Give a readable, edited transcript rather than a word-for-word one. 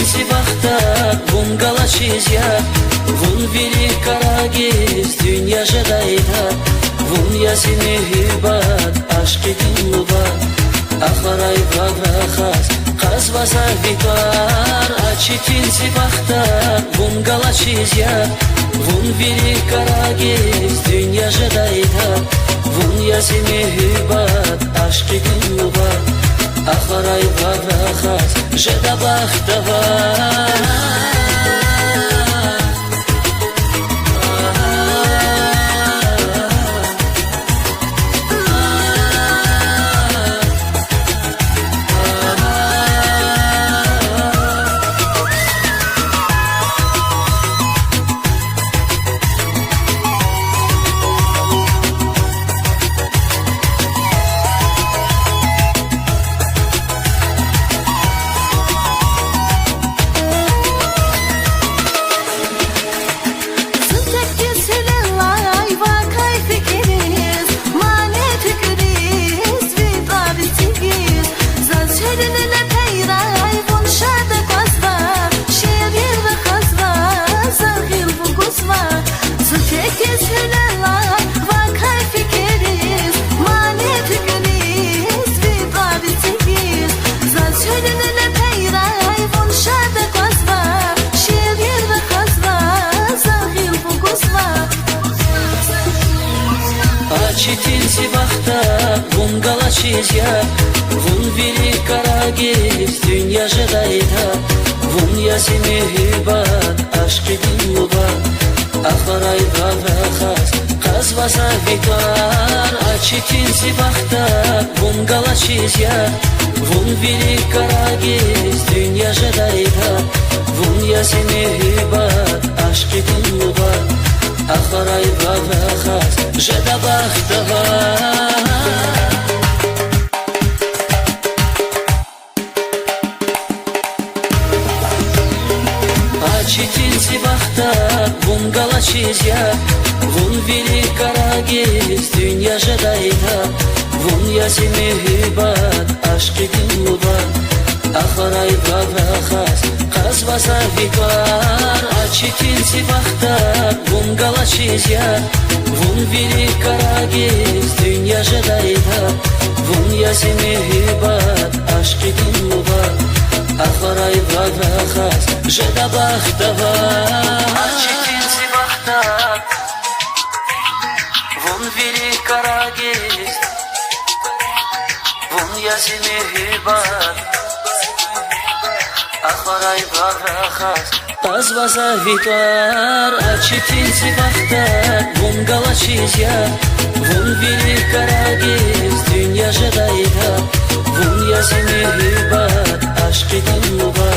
Sivak'ta vun galaçiz ya, vun vili Karagiz dünya jadayda, vun yazimi hübat aşkı dinluba, akharay vavrahas kaz vaza vitar. Açitin Sivak'ta vun galaçiz ya, vun vili Karagiz dünya jadayda, vun yazimi hübat aşkı dinluba, akharay vavrahas jada bakhtava. Açitin Sivak'ta vun galaçiz ya, vun vili Karagiz dünya jadayda, vun yazimi hübat aşkı dinluba, akharay vavrahas kaz vaza vitar. Açitin Sivak'ta vun galaçiz ya, vun vili Karagiz dünya jadayda, vun yazimi hübat aşkı dinluba, akharay vavrahas jada bakhtava. Açitin Sivak'ta vun galaçiz ya, vun vili Karagiz dünya jadayda, vun yazimi hübat aşkı dinluba, akharay vavrahas kaz vaza vitar. Açitin Sivak'ta vun galaçiz ya, vun vili Karagiz dünya jadayda, vun yazimi hübat aşkı dinluba, akharay vavrahas jada bakhtava. Açitin Sivak'ta vun vili Karagiz, vun yazimi hübat, akharay vavrahas kaz vaza vitar. Açitin Sivak'ta vun galaçiz ya, vun vili Karagiz dünya jadayda, vun yazimi hübat aşkı dinluba,